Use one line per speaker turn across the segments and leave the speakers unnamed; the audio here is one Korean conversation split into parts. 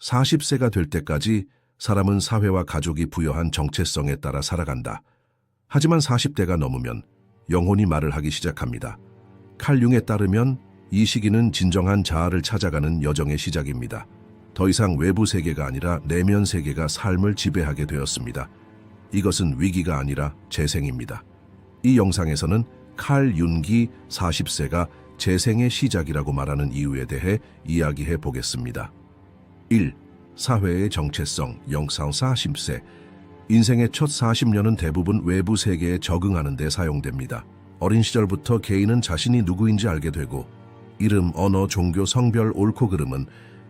40세가 될 때까지 사람은 사회와 가족이 부여한 정체성에 따라 살아간다. 하지만 40대가 넘으면 영혼이 말을 하기 시작합니다. 칼 융에 따르면 이 시기는 진정한 자아를 찾아가는 여정의 시작입니다. 더 이상 외부 세계가 아니라 내면 세계가 삶을 지배하게 되었습니다. 이것은 위기가 아니라 재생입니다. 이 영상에서는 칼 융기 40세가 재생의 시작이라고 말하는 이유에 대해 이야기해 보겠습니다. 1. 사회의 정체성, 영상 40세. 인생의 첫 40년은 대부분 외부 세계에 적응하는 데 사용됩니다. 어린 시절부터 개인은 자신이 누구인지 알게 되고 이름, 언어, 종교, 성별, 옳고 그름은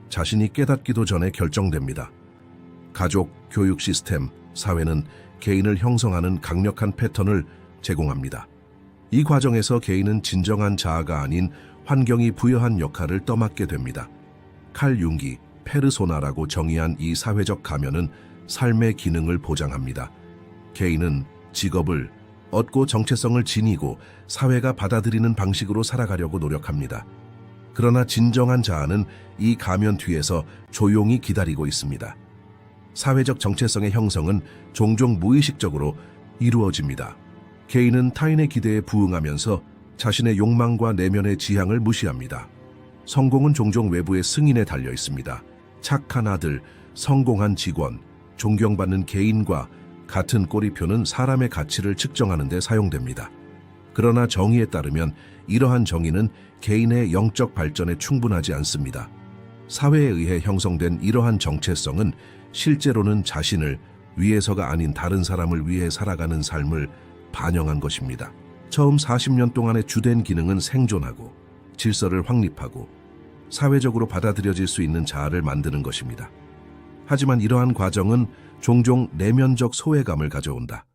자신이 깨닫기도 전에 결정됩니다. 가족, 교육 시스템, 사회는 개인을 형성하는 강력한 패턴을 제공합니다. 이 과정에서 개인은 진정한 자아가 아닌 환경이 부여한 역할을 떠맡게 됩니다. 칼 융기, 페르소나라고 정의한 이 사회적 가면은 삶의 기능을 보장합니다. 개인은 직업을 얻고 정체성을 지니고 사회가 받아들이는 방식으로 살아가려고 노력합니다. 그러나 진정한 자아는 이 가면 뒤에서 조용히 기다리고 있습니다. 사회적 정체성의 형성은 종종 무의식적으로 이루어집니다. 개인은 타인의 기대에 부응하면서 자신의 욕망과 내면의 지향을 무시합니다. 성공은 종종 외부의 승인에 달려 있습니다. 착한 아들, 성공한 직원, 존경받는 개인과 같은 꼬리표는 사람의 가치를 측정하는 데 사용됩니다. 그러나 정의에 따르면 이러한 정의는 개인의 영적 발전에 충분하지 않습니다. 사회에 의해 형성된 이러한 정체성은 실제로는 자신을 위해서가 아닌 다른 사람을 위해 살아가는 삶을 반영한 것입니다. 처음 40년 동안의 주된 기능은 생존하고 질서를 확립하고 사회적으로 받아들여질 수 있는 자아를 만드는 것입니다. 하지만 이러한 과정은 종종 내면적 소외감을 가져온다.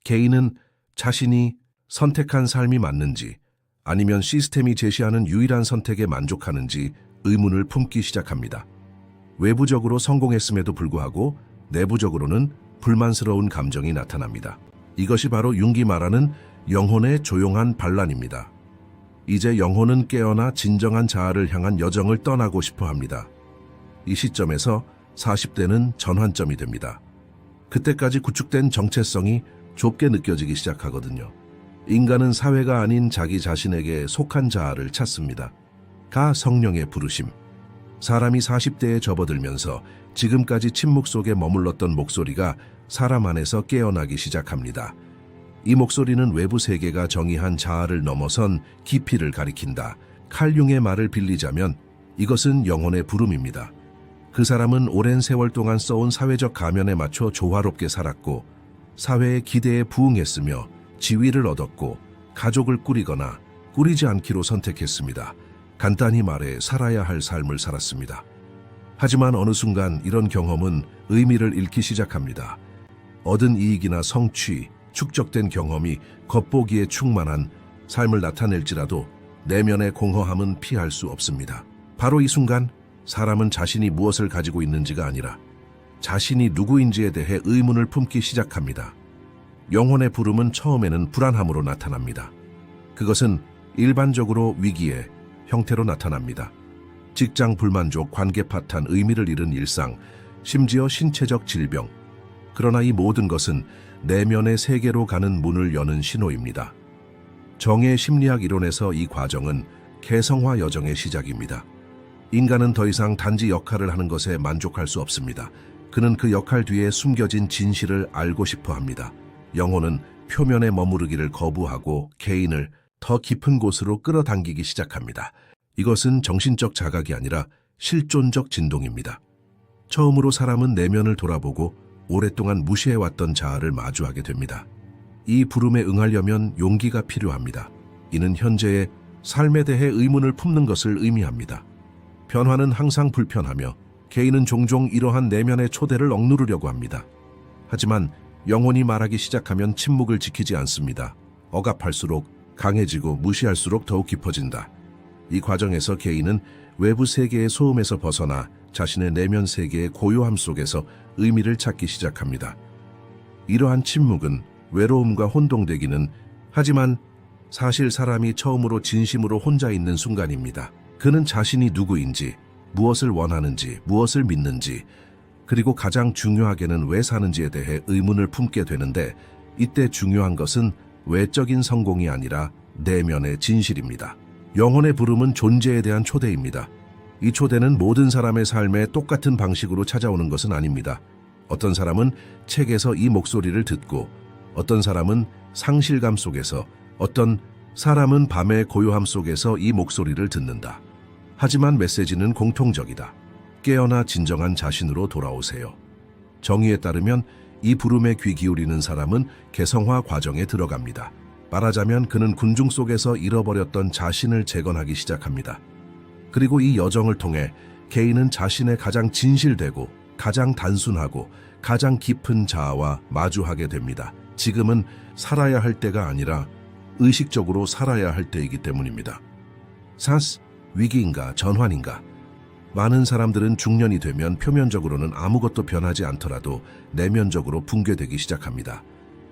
개인은 자신이 선택한 삶이 맞는지 아니면 시스템이 제시하는 유일한 선택에 만족하는지 의문을 품기 시작합니다. 외부적으로 성공했음에도 불구하고 내부적으로는 불만스러운 감정이 나타납니다. 이것이 바로 융기 말하는 영혼의 조용한 반란입니다. 이제 영혼은 깨어나 진정한 자아를 향한 여정을 떠나고 싶어 합니다. 이 시점에서 40대는 전환점이 됩니다. 그때까지 구축된 정체성이 좁게 느껴지기 시작하거든요. 인간은 사회가 아닌 자기 자신에게 속한 자아를 찾습니다. 가 성령의 부르심. 사람이 40대에 접어들면서 지금까지 침묵 속에 머물렀던 목소리가 사람 안에서 깨어나기 시작합니다. 이 목소리는 외부 세계가 정의한 자아를 넘어선 깊이를 가리킨다. 칼 융의 말을 빌리자면 이것은 영혼의 부름입니다. 그 사람은 오랜 세월 동안 써온 사회적 가면에 맞춰 조화롭게 살았고 사회의 기대에 부응했으며 지위를 얻었고 가족을 꾸리거나 꾸리지 않기로 선택했습니다. 간단히 말해 살아야 할 삶을 살았습니다. 하지만 어느 순간 이런 경험은 의미를 잃기 시작합니다. 얻은 이익이나 성취, 축적된 경험이 겉보기에 충만한 삶을 나타낼지라도 내면의 공허함은 피할 수 없습니다. 바로 이 순간 사람은 자신이 무엇을 가지고 있는지가 아니라 자신이 누구인지에 대해 의문을 품기 시작합니다. 영혼의 부름은 처음에는 불안함으로 나타납니다. 그것은 일반적으로 위기의 형태로 나타납니다. 직장 불만족, 관계 파탄, 의미를 잃은 일상, 심지어 신체적 질병. 그러나 이 모든 것은 내면의 세계로 가는 문을 여는 신호입니다. 정의 심리학 이론에서 이 과정은 개성화 여정의 시작입니다. 인간은 더 이상 단지 역할을 하는 것에 만족할 수 없습니다. 그는 그 역할 뒤에 숨겨진 진실을 알고 싶어 합니다. 영혼은 표면에 머무르기를 거부하고 개인을 더 깊은 곳으로 끌어당기기 시작합니다. 이것은 정신적 자각이 아니라 실존적 진동입니다. 처음으로 사람은 내면을 돌아보고 오랫동안 무시해왔던 자아를 마주하게 됩니다. 이 부름에 응하려면 용기가 필요합니다. 이는 현재의 삶에 대해 의문을 품는 것을 의미합니다. 변화는 항상 불편하며 개인은 종종 이러한 내면의 초대를 억누르려고 합니다. 하지만 영혼이 말하기 시작하면 침묵을 지키지 않습니다. 억압할수록 강해지고 무시할수록 더욱 깊어진다. 이 과정에서 개인은 외부 세계의 소음에서 벗어나 자신의 내면 세계의 고요함 속에서 의미를 찾기 시작합니다. 이러한 침묵은 외로움과 혼동되기는 하지만 사실 사람이 처음으로 진심으로 혼자 있는 순간입니다. 그는 자신이 누구인지, 무엇을 원하는지, 무엇을 믿는지, 그리고 가장 중요하게는 왜 사는지에 대해 의문을 품게 되는데, 이때 중요한 것은 외적인 성공이 아니라 내면의 진실입니다. 영혼의 부름은 존재에 대한 초대입니다. 이 초대는 모든 사람의 삶에 똑같은 방식으로 찾아오는 것은 아닙니다. 어떤 사람은 책에서 이 목소리를 듣고, 어떤 사람은 상실감 속에서, 어떤 사람은 밤의 고요함 속에서 이 목소리를 듣는다. 하지만 메시지는 공통적이다. 깨어나 진정한 자신으로 돌아오세요. 정의에 따르면 이 부름에 귀 기울이는 사람은 개성화 과정에 들어갑니다. 말하자면 그는 군중 속에서 잃어버렸던 자신을 재건하기 시작합니다. 그리고 이 여정을 통해 개인은 자신의 가장 진실되고 가장 단순하고 가장 깊은 자아와 마주하게 됩니다. 지금은 살아야 할 때가 아니라 의식적으로 살아야 할 때이기 때문입니다. 사스, 위기인가 전환인가? 많은 사람들은 중년이 되면 표면적으로는 아무것도 변하지 않더라도 내면적으로 붕괴되기 시작합니다.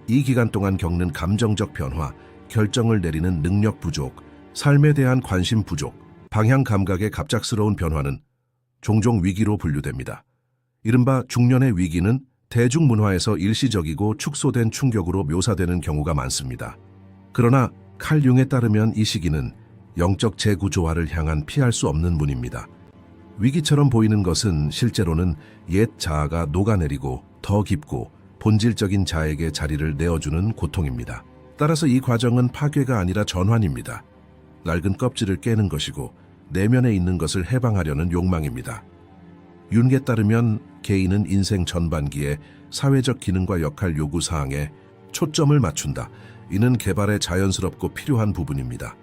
이 기간 동안 겪는 감정적 변화, 결정을 내리는 능력 부족, 삶에 대한 관심 부족, 방향 감각의 갑작스러운 변화는 종종 위기로 분류됩니다. 이른바 중년의 위기는 대중문화에서 일시적이고 축소된 충격으로 묘사되는 경우가 많습니다. 그러나 칼 융에 따르면 이 시기는 영적 재구조화를 향한 피할 수 없는 문입니다. 위기처럼 보이는 것은 실제로는 옛 자아가 녹아내리고 더 깊고 본질적인 자에게 자리를 내어주는 고통입니다. 따라서 이 과정은 파괴가 아니라 전환입니다. 낡은 껍질을 깨는 것이고 내면에 있는 것을 해방하려는 욕망입니다. 윤게 따르면 개인은 인생 전반기에 사회적 기능과 역할 요구 사항에 초점을 맞춘다. 이는 개발에 자연스럽고 필요한 부분입니다.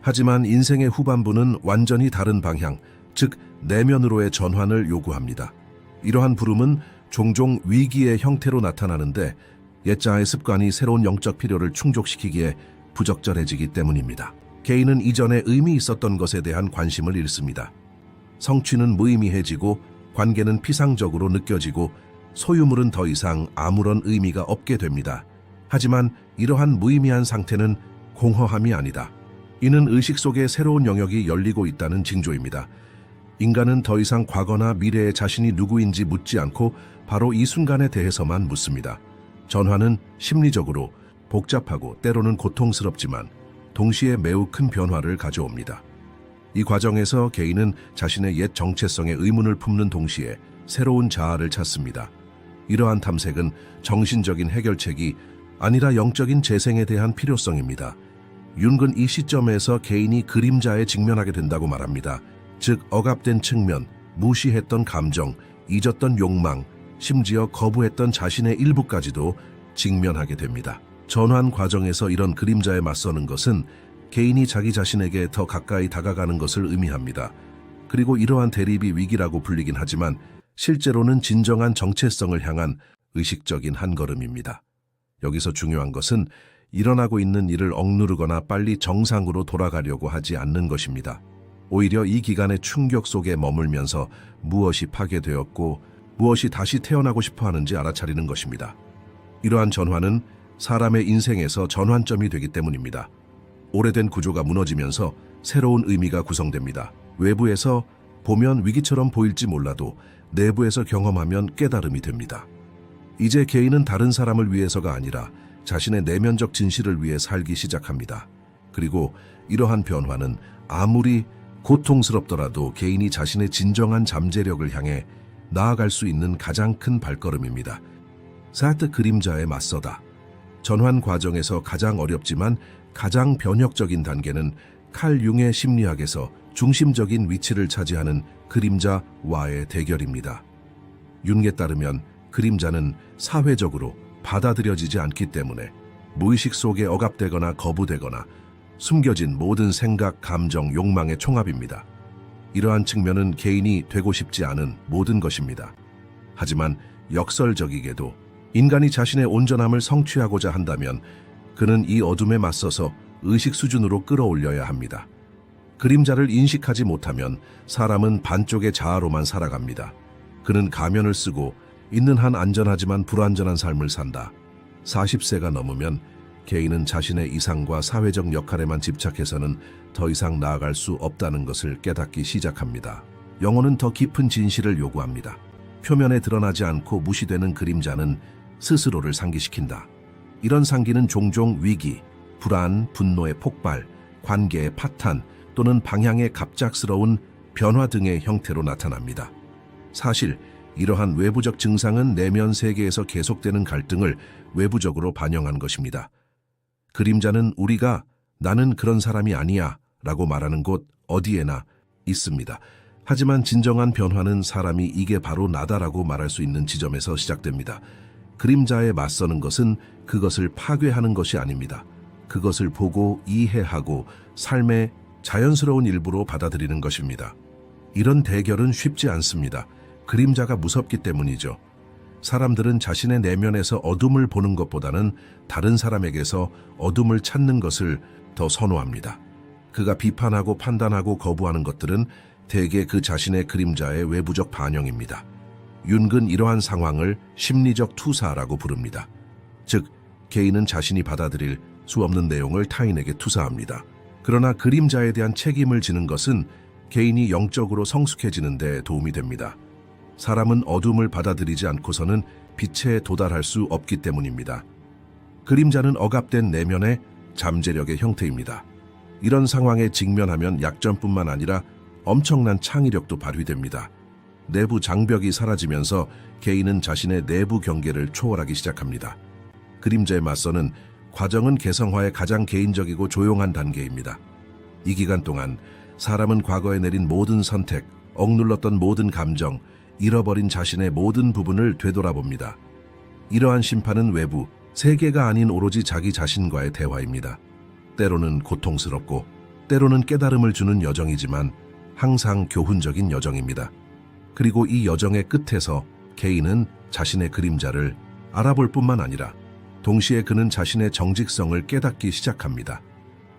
하지만 인생의 후반부는 완전히 다른 방향, 즉 내면으로의 전환을 요구합니다. 이러한 부름은 종종 위기의 형태로 나타나는데 옛자의 습관이 새로운 영적 필요를 충족시키기에 부적절해지기 때문입니다. 개인은 이전에 의미 있었던 것에 대한 관심을 잃습니다. 성취는 무의미해지고 관계는 피상적으로 느껴지고 소유물은 더 이상 아무런 의미가 없게 됩니다. 하지만 이러한 무의미한 상태는 공허함이 아니다. 이는 의식 속에 새로운 영역이 열리고 있다는 징조입니다. 인간은 더 이상 과거나 미래의 자신이 누구인지 묻지 않고 바로 이 순간에 대해서만 묻습니다. 전환은 심리적으로 복잡하고 때로는 고통스럽지만 동시에 매우 큰 변화를 가져옵니다. 이 과정에서 개인은 자신의 옛 정체성에 의문을 품는 동시에 새로운 자아를 찾습니다. 이러한 탐색은 정신적인 해결책이 아니라 영적인 재생에 대한 필요성입니다. 윤은 이 시점에서 개인이 그림자에 직면하게 된다고 말합니다. 즉 억압된 측면, 무시했던 감정, 잊었던 욕망, 심지어 거부했던 자신의 일부까지도 직면하게 됩니다. 전환 과정에서 이런 그림자에 맞서는 것은 개인이 자기 자신에게 더 가까이 다가가는 것을 의미합니다. 그리고 이러한 대립이 위기라고 불리긴 하지만 실제로는 진정한 정체성을 향한 의식적인 한 걸음입니다. 여기서 중요한 것은 일어나고 있는 일을 억누르거나 빨리 정상으로 돌아가려고 하지 않는 것입니다. 오히려 이 기간의 충격 속에 머물면서 무엇이 파괴되었고 무엇이 다시 태어나고 싶어 하는지 알아차리는 것입니다. 이러한 전환은 사람의 인생에서 전환점이 되기 때문입니다. 오래된 구조가 무너지면서 새로운 의미가 구성됩니다. 외부에서 보면 위기처럼 보일지 몰라도 내부에서 경험하면 깨달음이 됩니다. 이제 개인은 다른 사람을 위해서가 아니라 자신의 내면적 진실을 위해 살기 시작합니다. 그리고 이러한 변화는 아무리 고통스럽더라도 개인이 자신의 진정한 잠재력을 향해 나아갈 수 있는 가장 큰 발걸음입니다. 사트 그림자에 맞서다. 전환 과정에서 가장 어렵지만 가장 변혁적인 단계는 칼 융의 심리학에서 중심적인 위치를 차지하는 그림자와의 대결입니다. 융에 따르면 그림자는 사회적으로 받아들여지지 않기 때문에 무의식 속에 억압되거나 거부되거나 숨겨진 모든 생각, 감정, 욕망의 총합입니다. 이러한 측면은 개인이 되고 싶지 않은 모든 것입니다. 하지만 역설적이게도 인간이 자신의 온전함을 성취하고자 한다면 그는 이 어둠에 맞서서 의식 수준으로 끌어올려야 합니다. 그림자를 인식하지 못하면 사람은 반쪽의 자아로만 살아갑니다. 그는 가면을 쓰고 있는 한 안전하지만 불안전한 삶을 산다. 40세가 넘으면 개인은 자신의 이상과 사회적 역할에만 집착해서는 더 이상 나아갈 수 없다는 것을 깨닫기 시작합니다. 영혼은 더 깊은 진실을 요구합니다. 표면에 드러나지 않고 무시되는 그림자는 스스로를 상기시킨다. 이런 상기는 종종 위기, 불안, 분노의 폭발, 관계의 파탄 또는 방향의 갑작스러운 변화 등의 형태로 나타납니다. 사실 이러한 외부적 증상은 내면 세계에서 계속되는 갈등을 외부적으로 반영한 것입니다. 그림자는 우리가 나는 그런 사람이 아니야 라고 말하는 곳 어디에나 있습니다. 하지만 진정한 변화는 사람이 이게 바로 나다라고 말할 수 있는 지점에서 시작됩니다. 그림자에 맞서는 것은 그것을 파괴하는 것이 아닙니다. 그것을 보고 이해하고 삶의 자연스러운 일부로 받아들이는 것입니다. 이런 대결은 쉽지 않습니다. 그림자가 무섭기 때문이죠. 사람들은 자신의 내면에서 어둠을 보는 것보다는 다른 사람에게서 어둠을 찾는 것을 더 선호합니다. 그가 비판하고 판단하고 거부하는 것들은 대개 그 자신의 그림자의 외부적 반영입니다. 윤근 이러한 상황을 심리적 투사라고 부릅니다. 즉, 개인은 자신이 받아들일 수 없는 내용을 타인에게 투사합니다. 그러나 그림자에 대한 책임을 지는 것은 개인이 영적으로 성숙해지는 데 도움이 됩니다. 사람은 어둠을 받아들이지 않고서는 빛에 도달할 수 없기 때문입니다. 그림자는 억압된 내면의 잠재력의 형태입니다. 이런 상황에 직면하면 약점뿐만 아니라 엄청난 창의력도 발휘됩니다. 내부 장벽이 사라지면서 개인은 자신의 내부 경계를 초월하기 시작합니다. 그림자에 맞서는 과정은 개성화의 가장 개인적이고 조용한 단계입니다. 이 기간 동안 사람은 과거에 내린 모든 선택, 억눌렀던 모든 감정, 잃어버린 자신의 모든 부분을 되돌아봅니다. 이러한 심판은 외부, 세계가 아닌 오로지 자기 자신과의 대화입니다. 때로는 고통스럽고 때로는 깨달음을 주는 여정이지만 항상 교훈적인 여정입니다. 그리고 이 여정의 끝에서 개인은 자신의 그림자를 알아볼 뿐만 아니라 동시에 그는 자신의 정직성을 깨닫기 시작합니다.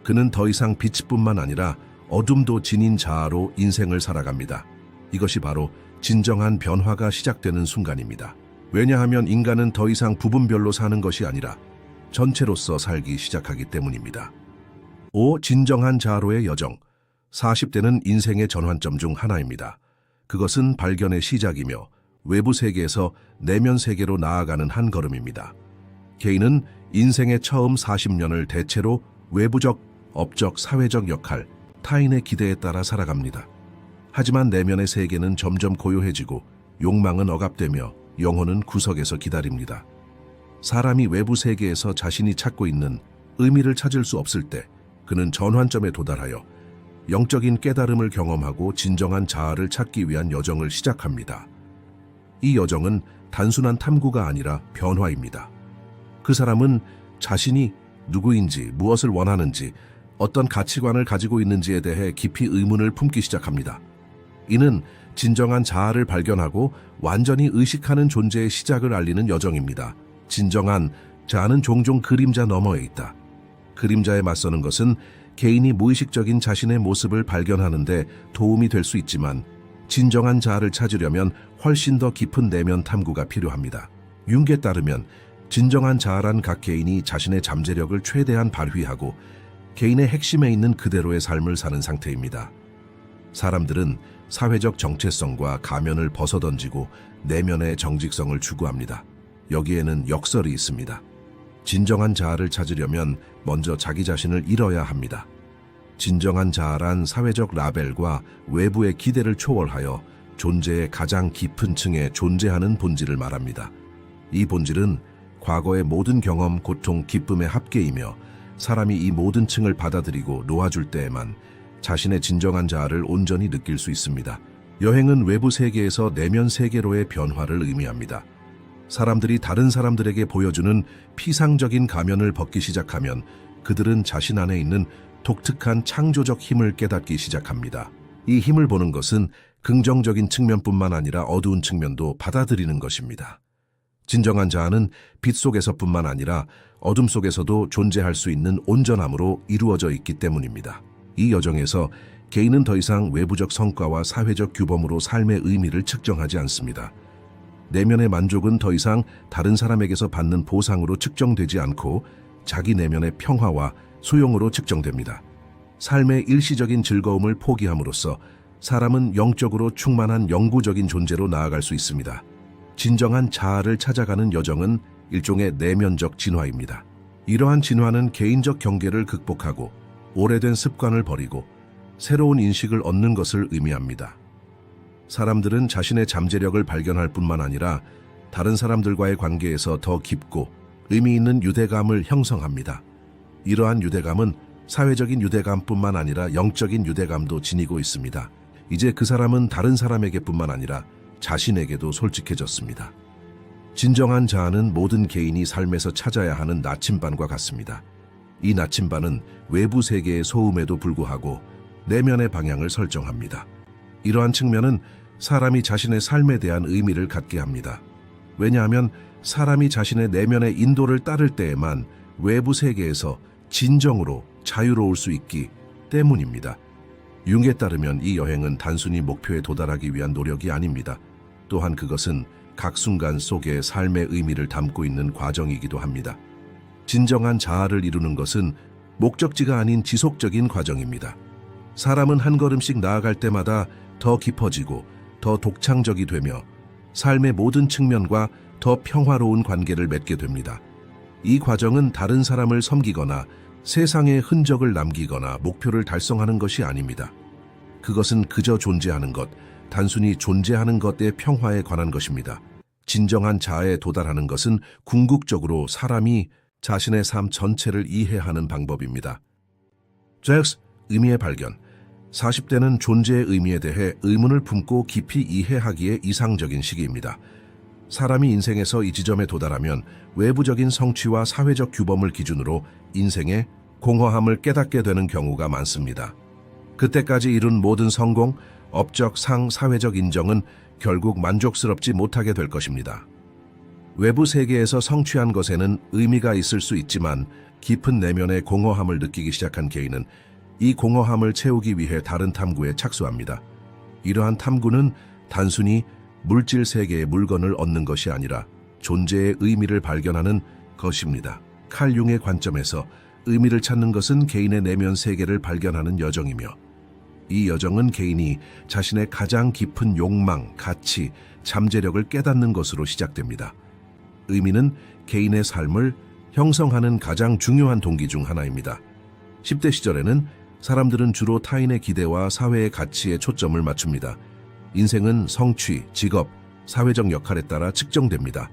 그는 더 이상 빛뿐만 아니라 어둠도 지닌 자아로 인생을 살아갑니다. 이것이 바로 진정한 변화가 시작되는 순간입니다. 왜냐하면 인간은 더 이상 부분별로 사는 것이 아니라 전체로서 살기 시작하기 때문입니다. 5. 진정한 자아로의 여정. 40대는 인생의 전환점 중 하나입니다. 그것은 발견의 시작이며 외부 세계에서 내면 세계로 나아가는 한 걸음입니다. 개인은 인생의 처음 40년을 대체로 외부적, 업적, 사회적 역할, 타인의 기대에 따라 살아갑니다. 하지만 내면의 세계는 점점 고요해지고 욕망은 억압되며 영혼은 구석에서 기다립니다. 사람이 외부 세계에서 자신이 찾고 있는 의미를 찾을 수 없을 때 그는 전환점에 도달하여 영적인 깨달음을 경험하고 진정한 자아를 찾기 위한 여정을 시작합니다. 이 여정은 단순한 탐구가 아니라 변화입니다. 그 사람은 자신이 누구인지, 무엇을 원하는지, 어떤 가치관을 가지고 있는지에 대해 깊이 의문을 품기 시작합니다. 이는 진정한 자아를 발견하고 완전히 의식하는 존재의 시작을 알리는 여정입니다. 진정한 자아는 종종 그림자 너머에 있다. 그림자에 맞서는 것은 개인이 무의식적인 자신의 모습을 발견하는 데 도움이 될 수 있지만 진정한 자아를 찾으려면 훨씬 더 깊은 내면 탐구가 필요합니다. 융에 따르면 진정한 자아란 각 개인이 자신의 잠재력을 최대한 발휘하고 개인의 핵심에 있는 그대로의 삶을 사는 상태입니다. 사람들은 사회적 정체성과 가면을 벗어던지고 내면의 정직성을 추구합니다. 여기에는 역설이 있습니다. 진정한 자아를 찾으려면 먼저 자기 자신을 잃어야 합니다. 진정한 자아란 사회적 라벨과 외부의 기대를 초월하여 존재의 가장 깊은 층에 존재하는 본질을 말합니다. 이 본질은 과거의 모든 경험, 고통, 기쁨의 합계이며 사람이 이 모든 층을 받아들이고 놓아줄 때에만 자신의 진정한 자아를 온전히 느낄 수 있습니다. 여행은 외부 세계에서 내면 세계로의 변화를 의미합니다. 사람들이 다른 사람들에게 보여주는 피상적인 가면을 벗기 시작하면 그들은 자신 안에 있는 독특한 창조적 힘을 깨닫기 시작합니다. 이 힘을 보는 것은 긍정적인 측면뿐만 아니라 어두운 측면도 받아들이는 것입니다. 진정한 자아는 빛 속에서뿐만 아니라 어둠 속에서도 존재할 수 있는 온전함으로 이루어져 있기 때문입니다. 이 여정에서 개인은 더 이상 외부적 성과와 사회적 규범으로 삶의 의미를 측정하지 않습니다. 내면의 만족은 더 이상 다른 사람에게서 받는 보상으로 측정되지 않고 자기 내면의 평화와 수용으로 측정됩니다. 삶의 일시적인 즐거움을 포기함으로써 사람은 영적으로 충만한 영구적인 존재로 나아갈 수 있습니다. 진정한 자아를 찾아가는 여정은 일종의 내면적 진화입니다. 이러한 진화는 개인적 경계를 극복하고 오래된 습관을 버리고 새로운 인식을 얻는 것을 의미합니다. 사람들은 자신의 잠재력을 발견할 뿐만 아니라 다른 사람들과의 관계에서 더 깊고 의미 있는 유대감을 형성합니다. 이러한 유대감은 사회적인 유대감뿐만 아니라 영적인 유대감도 지니고 있습니다. 이제 그 사람은 다른 사람에게뿐만 아니라 자신에게도 솔직해졌습니다. 진정한 자아는 모든 개인이 삶에서 찾아야 하는 나침반과 같습니다. 이 나침반은 외부 세계의 소음에도 불구하고 내면의 방향을 설정합니다. 이러한 측면은 사람이 자신의 삶에 대한 의미를 갖게 합니다. 왜냐하면 사람이 자신의 내면의 인도를 따를 때에만 외부 세계에서 진정으로 자유로울 수 있기 때문입니다. 융에 따르면 이 여행은 단순히 목표에 도달하기 위한 노력이 아닙니다. 또한 그것은 각 순간 속에 삶의 의미를 담고 있는 과정이기도 합니다. 진정한 자아를 이루는 것은 목적지가 아닌 지속적인 과정입니다. 사람은 한 걸음씩 나아갈 때마다 더 깊어지고 더 독창적이 되며 삶의 모든 측면과 더 평화로운 관계를 맺게 됩니다. 이 과정은 다른 사람을 섬기거나 세상에 흔적을 남기거나 목표를 달성하는 것이 아닙니다. 그것은 그저 존재하는 것, 단순히 존재하는 것의 평화에 관한 것입니다. 진정한 자아에 도달하는 것은 궁극적으로 사람이 자신의 삶 전체를 이해하는 방법입니다. 잭스, 의미의 발견. 40대는 존재의 의미에 대해 의문을 품고 깊이 이해하기에 이상적인 시기입니다. 사람이 인생에서 이 지점에 도달하면 외부적인 성취와 사회적 규범을 기준으로 인생의 공허함을 깨닫게 되는 경우가 많습니다. 그때까지 이룬 모든 성공, 업적, 상, 사회적 인정은 결국 만족스럽지 못하게 될 것입니다. 외부 세계에서 성취한 것에는 의미가 있을 수 있지만 깊은 내면의 공허함을 느끼기 시작한 개인은 이 공허함을 채우기 위해 다른 탐구에 착수합니다. 이러한 탐구는 단순히 물질 세계의 물건을 얻는 것이 아니라 존재의 의미를 발견하는 것입니다. 칼 융의 관점에서 의미를 찾는 것은 개인의 내면 세계를 발견하는 여정이며 이 여정은 개인이 자신의 가장 깊은 욕망, 가치, 잠재력을 깨닫는 것으로 시작됩니다. 의미는 개인의 삶을 형성하는 가장 중요한 동기 중 하나입니다. 10대 시절에는 사람들은 주로 타인의 기대와 사회의 가치에 초점을 맞춥니다. 인생은 성취, 직업, 사회적 역할에 따라 측정됩니다.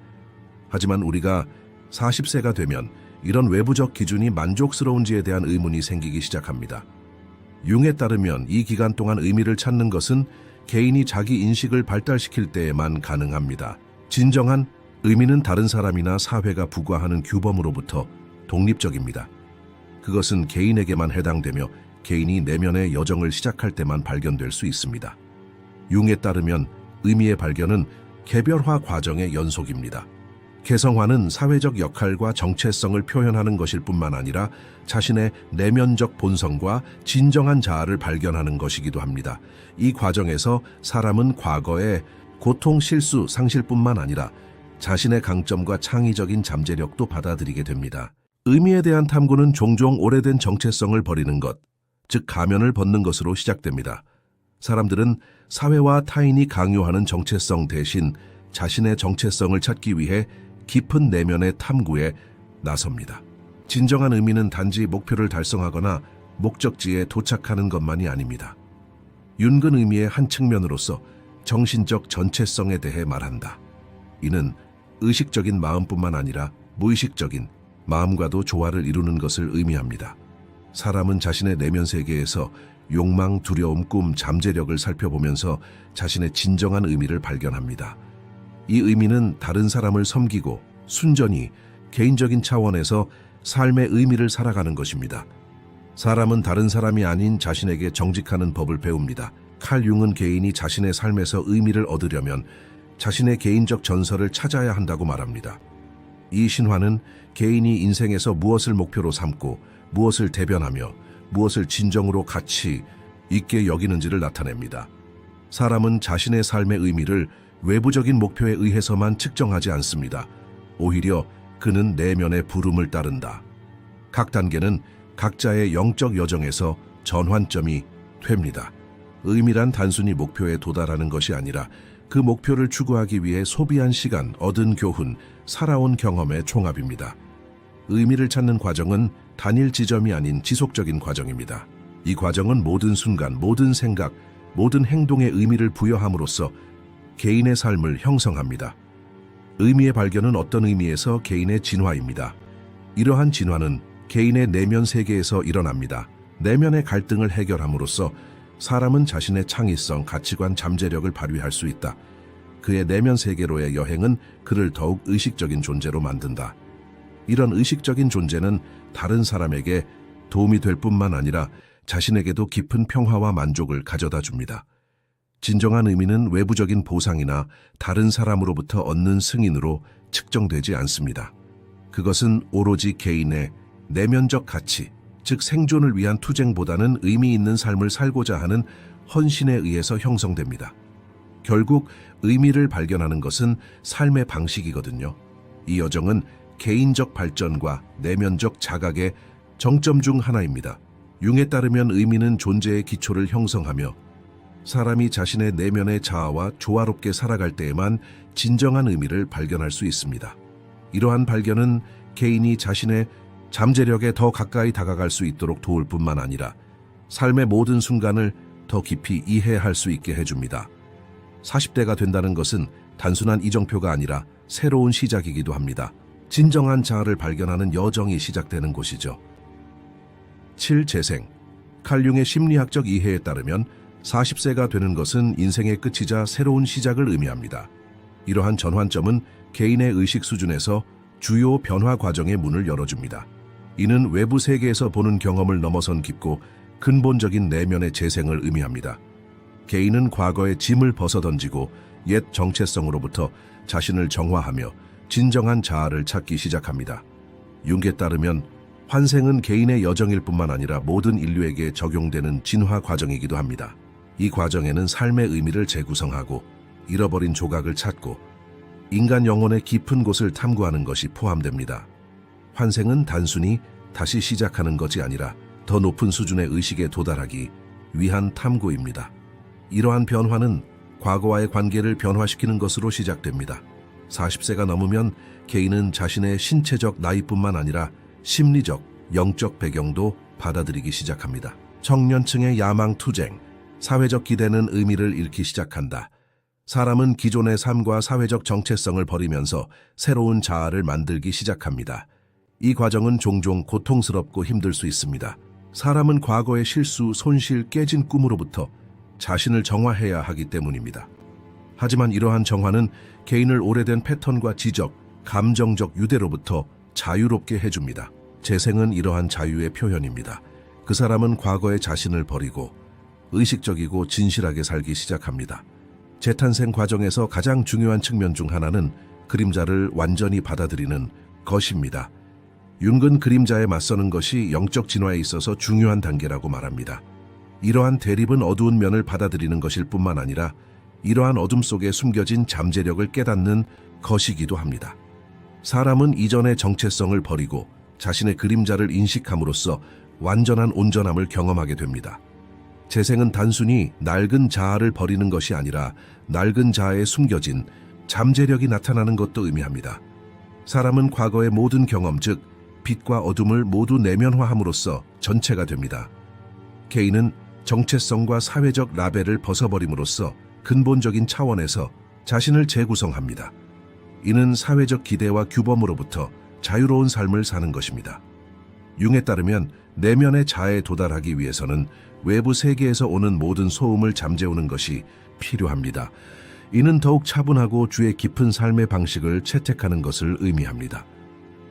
하지만 우리가 40세가 되면 이런 외부적 기준이 만족스러운지에 대한 의문이 생기기 시작합니다. 융에 따르면 이 기간 동안 의미를 찾는 것은 개인이 자기 인식을 발달시킬 때에만 가능합니다. 진정한 의미는 다른 사람이나 사회가 부과하는 규범으로부터 독립적입니다. 그것은 개인에게만 해당되며 개인이 내면의 여정을 시작할 때만 발견될 수 있습니다. 융에 따르면 의미의 발견은 개별화 과정의 연속입니다. 개성화는 사회적 역할과 정체성을 표현하는 것일 뿐만 아니라 자신의 내면적 본성과 진정한 자아를 발견하는 것이기도 합니다. 이 과정에서 사람은 과거의 고통, 실수, 상실뿐만 아니라 자신의 강점과 창의적인 잠재력도 받아들이게 됩니다. 의미에 대한 탐구는 종종 오래된 정체성을 버리는 것, 즉 가면을 벗는 것으로 시작됩니다. 사람들은 사회와 타인이 강요하는 정체성 대신 자신의 정체성을 찾기 위해 깊은 내면의 탐구에 나섭니다. 진정한 의미는 단지 목표를 달성하거나 목적지에 도착하는 것만이 아닙니다. 윤근 의미의 한 측면으로서 정신적 전체성에 대해 말한다. 이는 의식적인 마음뿐만 아니라 무의식적인 마음과도 조화를 이루는 것을 의미합니다. 사람은 자신의 내면 세계에서 욕망, 두려움, 꿈, 잠재력을 살펴보면서 자신의 진정한 의미를 발견합니다. 이 의미는 다른 사람을 섬기고 순전히 개인적인 차원에서 삶의 의미를 살아가는 것입니다. 사람은 다른 사람이 아닌 자신에게 정직하는 법을 배웁니다. 칼 융은 개인이 자신의 삶에서 의미를 얻으려면 자신의 개인적 전설을 찾아야 한다고 말합니다. 이 신화는 개인이 인생에서 무엇을 목표로 삼고 무엇을 대변하며 무엇을 진정으로 가치 있게 여기는지를 나타냅니다. 사람은 자신의 삶의 의미를 외부적인 목표에 의해서만 측정하지 않습니다. 오히려 그는 내면의 부름을 따른다. 각 단계는 각자의 영적 여정에서 전환점이 됩니다. 의미란 단순히 목표에 도달하는 것이 아니라 그 목표를 추구하기 위해 소비한 시간, 얻은 교훈, 살아온 경험의 총합입니다. 의미를 찾는 과정은 단일 지점이 아닌 지속적인 과정입니다. 이 과정은 모든 순간, 모든 생각, 모든 행동에 의미를 부여함으로써 개인의 삶을 형성합니다. 의미의 발견은 어떤 의미에서 개인의 진화입니다. 이러한 진화는 개인의 내면 세계에서 일어납니다. 내면의 갈등을 해결함으로써 사람은 자신의 창의성, 가치관, 잠재력을 발휘할 수 있다. 그의 내면 세계로의 여행은 그를 더욱 의식적인 존재로 만든다. 이런 의식적인 존재는 다른 사람에게 도움이 될 뿐만 아니라 자신에게도 깊은 평화와 만족을 가져다 줍니다. 진정한 의미는 외부적인 보상이나 다른 사람으로부터 얻는 승인으로 측정되지 않습니다. 그것은 오로지 개인의 내면적 가치, 즉 생존을 위한 투쟁보다는 의미 있는 삶을 살고자 하는 헌신에 의해서 형성됩니다. 결국 의미를 발견하는 것은 삶의 방식이거든요. 이 여정은 개인적 발전과 내면적 자각의 정점 중 하나입니다. 융에 따르면 의미는 존재의 기초를 형성하며 사람이 자신의 내면의 자아와 조화롭게 살아갈 때에만 진정한 의미를 발견할 수 있습니다. 이러한 발견은 개인이 자신의 잠재력에 더 가까이 다가갈 수 있도록 도울 뿐만 아니라 삶의 모든 순간을 더 깊이 이해할 수 있게 해줍니다. 40대가 된다는 것은 단순한 이정표가 아니라 새로운 시작이기도 합니다. 진정한 자아를 발견하는 여정이 시작되는 곳이죠. 7. 재생. 칼융의 심리학적 이해에 따르면 40세가 되는 것은 인생의 끝이자 새로운 시작을 의미합니다. 이러한 전환점은 개인의 의식 수준에서 주요 변화 과정의 문을 열어줍니다. 이는 외부 세계에서 보는 경험을 넘어선 깊고 근본적인 내면의 재생을 의미합니다. 개인은 과거의 짐을 벗어던지고 옛 정체성으로부터 자신을 정화하며 진정한 자아를 찾기 시작합니다. 융에 따르면 환생은 개인의 여정일 뿐만 아니라 모든 인류에게 적용되는 진화 과정이기도 합니다. 이 과정에는 삶의 의미를 재구성하고 잃어버린 조각을 찾고 인간 영혼의 깊은 곳을 탐구하는 것이 포함됩니다. 환생은 단순히 다시 시작하는 것이 아니라 더 높은 수준의 의식에 도달하기 위한 탐구입니다. 이러한 변화는 과거와의 관계를 변화시키는 것으로 시작됩니다. 40세가 넘으면 개인은 자신의 신체적 나이뿐만 아니라 심리적, 영적 배경도 받아들이기 시작합니다. 청년층의 야망 투쟁, 사회적 기대는 의미를 잃기 시작한다. 사람은 기존의 삶과 사회적 정체성을 버리면서 새로운 자아를 만들기 시작합니다. 이 과정은 종종 고통스럽고 힘들 수 있습니다. 사람은 과거의 실수, 손실, 깨진 꿈으로부터 자신을 정화해야 하기 때문입니다. 하지만 이러한 정화는 개인을 오래된 패턴과 지적, 감정적 유대로부터 자유롭게 해줍니다. 재생은 이러한 자유의 표현입니다. 그 사람은 과거의 자신을 버리고 의식적이고 진실하게 살기 시작합니다. 재탄생 과정에서 가장 중요한 측면 중 하나는 그림자를 완전히 받아들이는 것입니다. 융은 그림자에 맞서는 것이 영적 진화에 있어서 중요한 단계라고 말합니다. 이러한 대립은 어두운 면을 받아들이는 것일 뿐만 아니라 이러한 어둠 속에 숨겨진 잠재력을 깨닫는 것이기도 합니다. 사람은 이전의 정체성을 버리고 자신의 그림자를 인식함으로써 완전한 온전함을 경험하게 됩니다. 재생은 단순히 낡은 자아를 버리는 것이 아니라 낡은 자아에 숨겨진 잠재력이 나타나는 것도 의미합니다. 사람은 과거의 모든 경험, 즉 빛과 어둠을 모두 내면화함으로써 전체가 됩니다. 개인은 정체성과 사회적 라벨을 벗어버림으로써 근본적인 차원에서 자신을 재구성합니다. 이는 사회적 기대와 규범으로부터 자유로운 삶을 사는 것입니다. 융에 따르면 내면의 자아에 도달하기 위해서는 외부 세계에서 오는 모든 소음을 잠재우는 것이 필요합니다. 이는 더욱 차분하고 주의 깊은 삶의 방식을 채택하는 것을 의미합니다.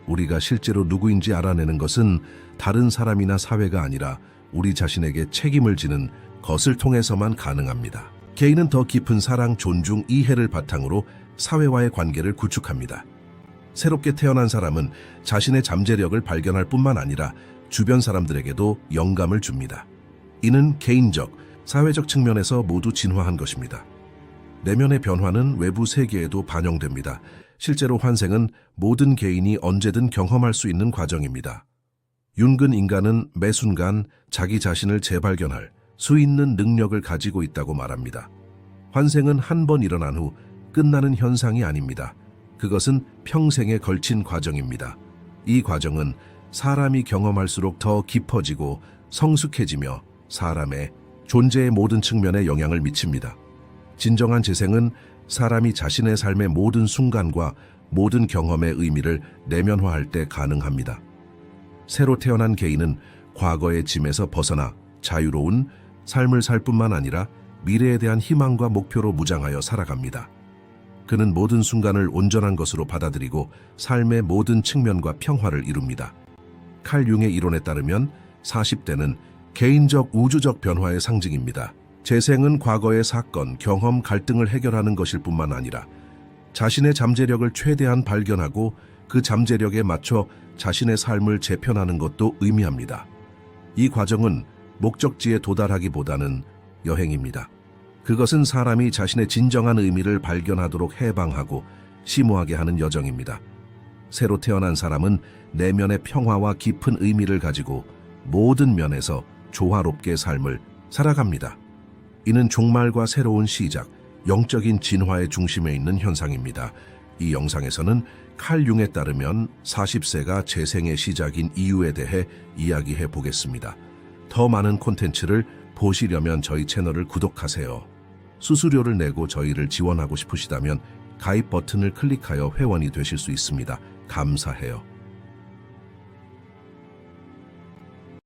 우리가 실제로 누구인지 알아내는 것은 다른 사람이나 사회가 아니라 우리 자신에게 책임을 지는 것을 통해서만 가능합니다. 개인은 더 깊은 사랑, 존중, 이해를 바탕으로 사회와의 관계를 구축합니다. 새롭게 태어난 사람은 자신의 잠재력을 발견할 뿐만 아니라 주변 사람들에게도 영감을 줍니다. 이는 개인적, 사회적 측면에서 모두 진화한 것입니다. 내면의 변화는 외부 세계에도 반영됩니다. 실제로 환생은 모든 개인이 언제든 경험할 수 있는 과정입니다. 융은 인간은 매 순간 자기 자신을 재발견할, 수 있는 능력을 가지고 있다고 말합니다. 환생은 한 번 일어난 후 끝나는 현상이 아닙니다. 그것은 평생에 걸친 과정입니다. 이 과정은 사람이 경험할수록 더 깊어지고 성숙해지며 사람의 존재의 모든 측면에 영향을 미칩니다. 진정한 재생은 사람이 자신의 삶의 모든 순간과 모든 경험의 의미를 내면화할 때 가능합니다. 새로 태어난 개인은 과거의 짐에서 벗어나 자유로운 삶을 살 뿐만 아니라 미래에 대한 희망과 목표로 무장하여 살아갑니다. 그는 모든 순간을 온전한 것으로 받아들이고 삶의 모든 측면과 평화를 이룹니다. 칼 융의 이론에 따르면 40대는 개인적 우주적 변화의 상징입니다. 재생은 과거의 사건, 경험, 갈등을 해결하는 것일 뿐만 아니라 자신의 잠재력을 최대한 발견하고 그 잠재력에 맞춰 자신의 삶을 재편하는 것도 의미합니다. 이 과정은 목적지에 도달하기보다는 여행입니다. 그것은 사람이 자신의 진정한 의미를 발견하도록 해방하고 심오하게 하는 여정입니다. 새로 태어난 사람은 내면의 평화와 깊은 의미를 가지고 모든 면에서 조화롭게 삶을 살아갑니다. 이는 종말과 새로운 시작, 영적인 진화의 중심에 있는 현상입니다. 이 영상에서는 칼 융에 따르면 40세가 재생의 시작인 이유에 대해 이야기해 보겠습니다. 더 많은 콘텐츠를 보시려면 저희 채널을 구독하세요. 수수료를 내고 저희를 지원하고 싶으시다면 가입 버튼을 클릭하여 회원이 되실 수 있습니다. 감사해요.